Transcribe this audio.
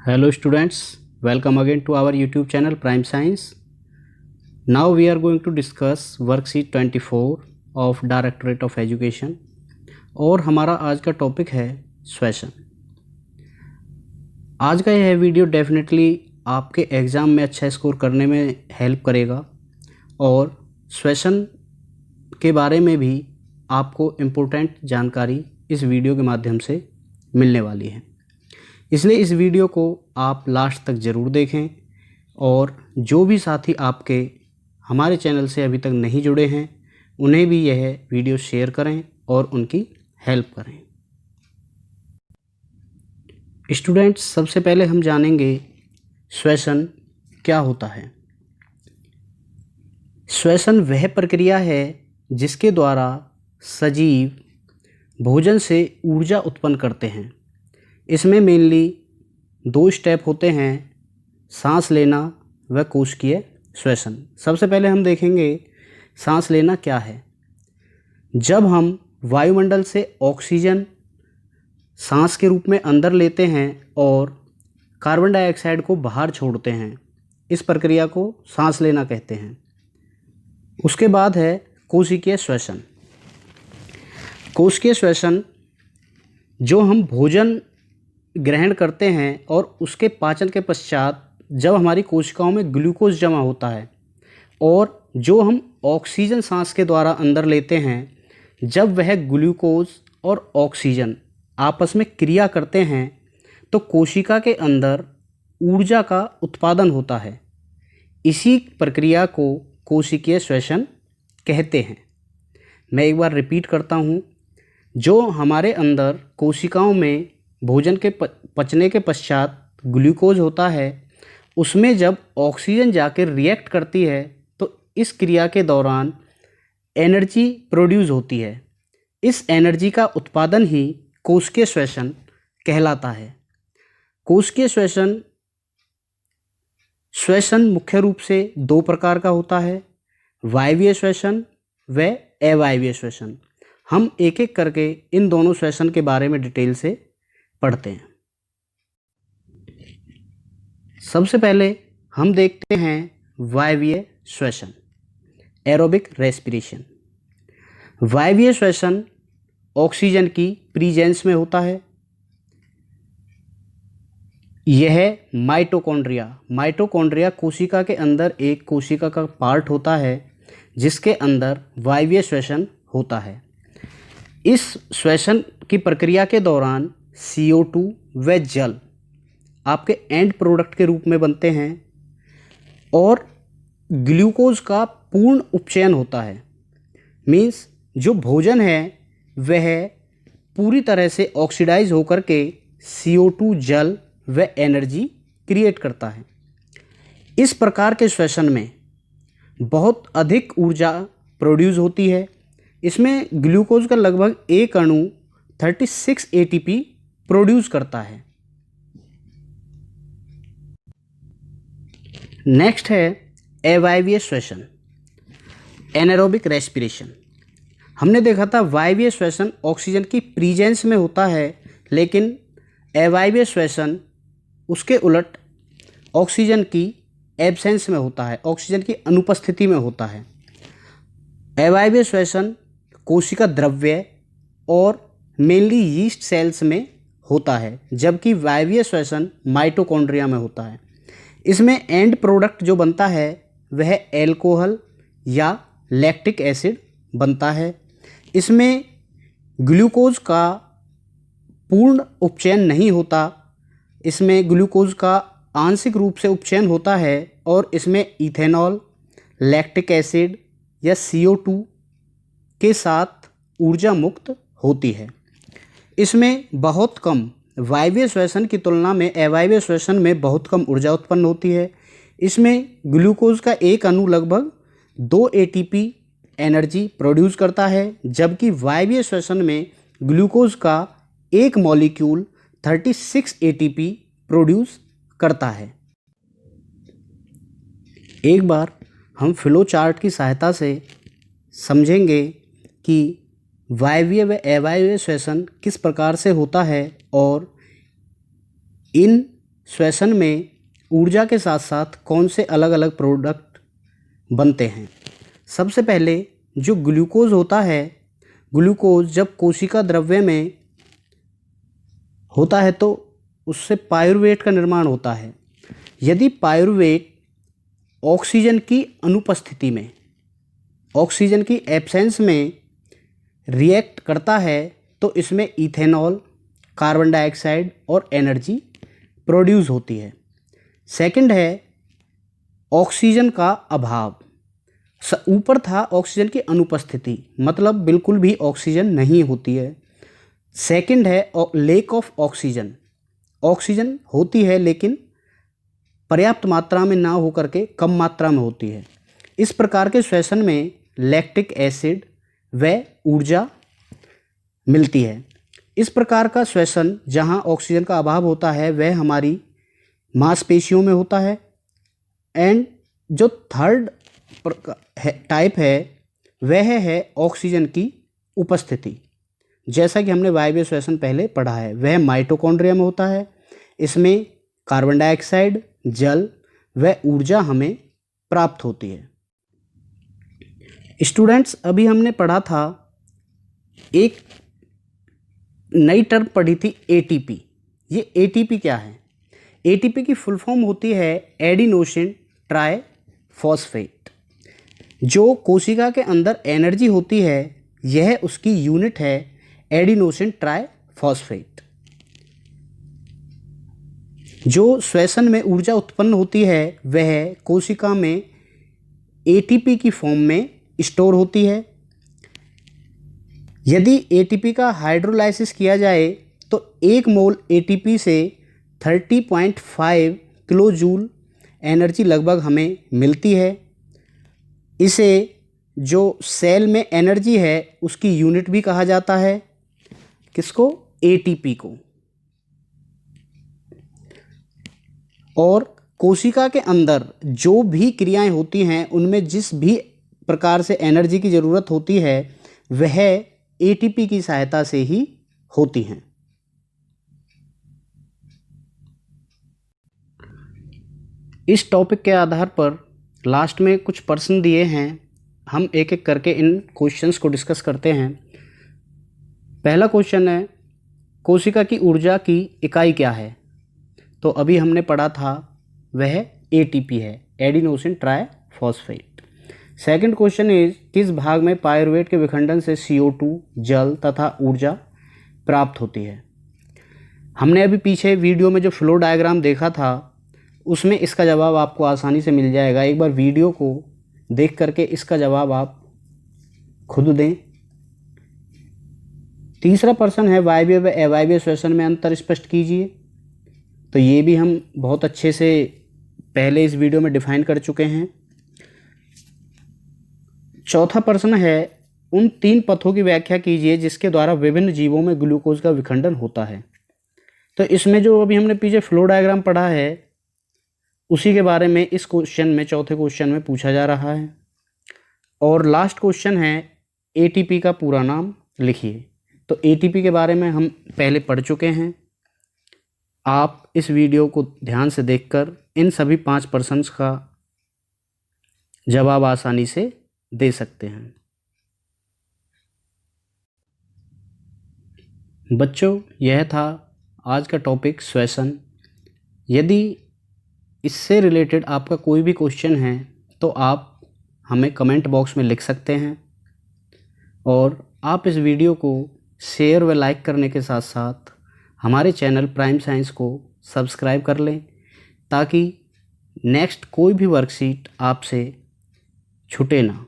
Hello students, welcome again to our YouTube channel Prime Science. Now we are going to discuss worksheet 24 of Directorate of Education और हमारा आज का topic है station. आज का यह वीडियो डेफिनेटली आपके एग्ज़ाम में अच्छा स्कोर करने में हेल्प करेगा और स्वेशन के बारे में भी आपको इम्पोर्टेंट जानकारी इस वीडियो के माध्यम से मिलने वाली है। इसलिए इस वीडियो को आप लास्ट तक ज़रूर देखें और जो भी साथी आपके हमारे चैनल से अभी तक नहीं जुड़े हैं उन्हें भी यह वीडियो शेयर करें और उनकी हेल्प करें। स्टूडेंट्स, सबसे पहले हम जानेंगे स्वेशन क्या होता है। स्वेशन वह प्रक्रिया है जिसके द्वारा सजीव भोजन से ऊर्जा उत्पन्न करते हैं। इसमें मेनली दो स्टेप होते हैं, सांस लेना व कोशिकीय श्वसन। सबसे पहले हम देखेंगे सांस लेना क्या है। जब हम वायुमंडल से ऑक्सीजन सांस के रूप में अंदर लेते हैं और कार्बन डाइऑक्साइड को बाहर छोड़ते हैं, इस प्रक्रिया को सांस लेना कहते हैं। उसके बाद है कोशिकीय श्वसन। कोशिकीय श्वसन जो हम भोजन ग्रहण करते हैं और उसके पाचन के पश्चात जब हमारी कोशिकाओं में ग्लूकोज जमा होता है और जो हम ऑक्सीजन सांस के द्वारा अंदर लेते हैं, जब वह ग्लूकोज और ऑक्सीजन आपस में क्रिया करते हैं तो कोशिका के अंदर ऊर्जा का उत्पादन होता है। इसी प्रक्रिया को कोशिकीय श्वसन कहते हैं। मैं एक बार रिपीट करता हूँ। जो हमारे अंदर कोशिकाओं में भोजन के पचने के पश्चात ग्लूकोज होता है, उसमें जब ऑक्सीजन जाकर रिएक्ट करती है तो इस क्रिया के दौरान एनर्जी प्रोड्यूस होती है। इस एनर्जी का उत्पादन ही कोशिकीय श्वसन कहलाता है। कोशिकीय श्वसन मुख्य रूप से दो प्रकार का होता है, वायवीय श्वसन व अवायवीय श्वसन। हम एक एक करके इन दोनों श्वसन के बारे में डिटेल से पढ़ते हैं। सबसे पहले हम देखते हैं वायवीय श्वसन, एरोबिक रेस्पिरेशन। वायवीय श्वसन ऑक्सीजन की प्रेजेंस में होता है। यह माइटोकॉन्ड्रिया कोशिका के अंदर एक कोशिका का पार्ट होता है जिसके अंदर वायवीय श्वसन होता है। इस श्वसन की प्रक्रिया के दौरान CO2 व जल आपके एंड प्रोडक्ट के रूप में बनते हैं और ग्लूकोज का पूर्ण उपचयन होता है। मीन्स जो भोजन है वह पूरी तरह से ऑक्सीडाइज होकर के CO2 जल व एनर्जी क्रिएट करता है। इस प्रकार के श्वसन में बहुत अधिक ऊर्जा प्रोड्यूस होती है। इसमें ग्लूकोज का लगभग एक अणु 36 ATP प्रोड्यूस करता है। नेक्स्ट है अवायवीय श्वसन, एनारोबिक रेस्पिरेशन। हमने देखा था वायवीय श्वसन ऑक्सीजन की प्रेजेंस में होता है, लेकिन अवायवीय श्वसन उसके उलट ऑक्सीजन की एब्सेंस में होता है, ऑक्सीजन की अनुपस्थिति में होता है। अवायवीय श्वसन कोशिका द्रव्य और मेनली यीस्ट सेल्स में होता है, जबकि वायवीय श्वसन माइटोकॉन्ड्रिया में होता है। इसमें एंड प्रोडक्ट जो बनता है वह एल्कोहल या लैक्टिक एसिड बनता है। इसमें ग्लूकोज का पूर्ण उपचयन नहीं होता, इसमें ग्लूकोज का आंशिक रूप से उपचयन होता है और इसमें इथेनॉल, लैक्टिक एसिड या CO2 के साथ ऊर्जा मुक्त होती है। इसमें बहुत कम, वायवीय श्वसन की तुलना में अवायवीय श्वसन में बहुत कम ऊर्जा उत्पन्न होती है। इसमें ग्लूकोज का एक अणु लगभग 2 ATP एनर्जी प्रोड्यूस करता है, जबकि वायवीय श्वसन में ग्लूकोज का एक मॉलिक्यूल 36 ATP प्रोड्यूस करता है। एक बार हम फ्लो चार्ट की सहायता से समझेंगे कि वायवीय व अवायवीय श्वसन किस प्रकार से होता है और इन श्वसन में ऊर्जा के साथ साथ कौन से अलग अलग प्रोडक्ट बनते हैं। सबसे पहले जो ग्लूकोज होता है, ग्लूकोज जब कोशिका द्रव्य में होता है तो उससे पायरुवेट का निर्माण होता है। यदि पायरुवेट ऑक्सीजन की अनुपस्थिति में, ऑक्सीजन की एब्सेंस में रिएक्ट करता है तो इसमें इथेनॉल, कार्बन डाइऑक्साइड और एनर्जी प्रोड्यूस होती है। सेकंड है ऑक्सीजन का अभाव। ऊपर था ऑक्सीजन की अनुपस्थिति, मतलब बिल्कुल भी ऑक्सीजन नहीं होती है। सेकंड है लेक ऑफ ऑक्सीजन। ऑक्सीजन होती है लेकिन पर्याप्त मात्रा में ना होकर के कम मात्रा में होती है। इस प्रकार के श्वसन में लैक्टिक एसिड व ऊर्जा मिलती है। इस प्रकार का श्वसन जहाँ ऑक्सीजन का अभाव होता है वह हमारी मांसपेशियों में होता है। एंड जो थर्ड टाइप है वह है ऑक्सीजन की उपस्थिति। जैसा कि हमने वायवीय श्वसन पहले पढ़ा है, वह माइटोकॉन्ड्रिया में होता है। इसमें कार्बन डाइऑक्साइड, जल व ऊर्जा हमें प्राप्त होती है। स्टूडेंट्स, अभी हमने पढ़ा था, एक नई टर्म पढ़ी थी एटीपी। ये एटीपी क्या है? एटीपी की फुल फॉर्म होती है एडिनोसिन ट्राइफॉस्फेट। जो कोशिका के अंदर एनर्जी होती है यह उसकी यूनिट है एडिनोसिन ट्राइफॉस्फेट। जो श्वसन में ऊर्जा उत्पन्न होती है वह कोशिका में एटीपी की फॉर्म में स्टोर होती है। यदि एटीपी का हाइड्रोलाइसिस किया जाए तो 1 मोल एटीपी से 30.5 किलो जूल एनर्जी लगभग हमें मिलती है। इसे जो सेल में एनर्जी है उसकी यूनिट भी कहा जाता है। किसको? एटीपी को। और कोशिका के अंदर जो भी क्रियाएं होती हैं उनमें जिस भी प्रकार से एनर्जी की ज़रूरत होती है वह एटीपी की सहायता से ही होती हैं। इस टॉपिक के आधार पर लास्ट में कुछ प्रश्न दिए हैं, हम एक एक करके इन क्वेश्चंस को डिस्कस करते हैं। पहला क्वेश्चन है, कोशिका की ऊर्जा की इकाई क्या है? तो अभी हमने पढ़ा था वह एटीपी है, adenosine triphosphate. Second question is, किस भाग में पायरुवेट के विखंडन से CO2, जल तथा ऊर्जा प्राप्त होती है? हमने अभी पीछे वीडियो में जो फ्लो डायग्राम देखा था उसमें इसका जवाब आपको आसानी से मिल जाएगा। एक बार वीडियो को देख करके इसका जवाब आप खुद दें। तीसरा प्रश्न है, वायवीय व अवायवीय श्वसन में अंतर स्पष्ट कीजिए। तो ये भी हम बहुत अच्छे से पहले इस वीडियो में डिफाइन कर चुके हैं। चौथा प्रश्न है, उन 3 पथों की व्याख्या कीजिए जिसके द्वारा विभिन्न जीवों में ग्लूकोज का विखंडन होता है। तो इसमें जो अभी हमने पीछे फ्लो डायग्राम पढ़ा है उसी के बारे में इस क्वेश्चन में, चौथे क्वेश्चन में पूछा जा रहा है। और लास्ट क्वेश्चन है, एटीपी का पूरा नाम लिखिए। तो एटीपी के बारे में हम पहले पढ़ चुके हैं। आप इस वीडियो को ध्यान से देखकर इन सभी 5 प्रश्नों का जवाब आसानी से दे सकते हैं। बच्चों, यह था आज का टॉपिक श्वसन। यदि इससे रिलेटेड आपका कोई भी क्वेश्चन है तो आप हमें कमेंट बॉक्स में लिख सकते हैं। और आप इस वीडियो को शेयर व लाइक करने के साथ साथ हमारे चैनल प्राइम साइंस को सब्सक्राइब कर लें ताकि नेक्स्ट कोई भी वर्कशीट आपसे छूटे ना।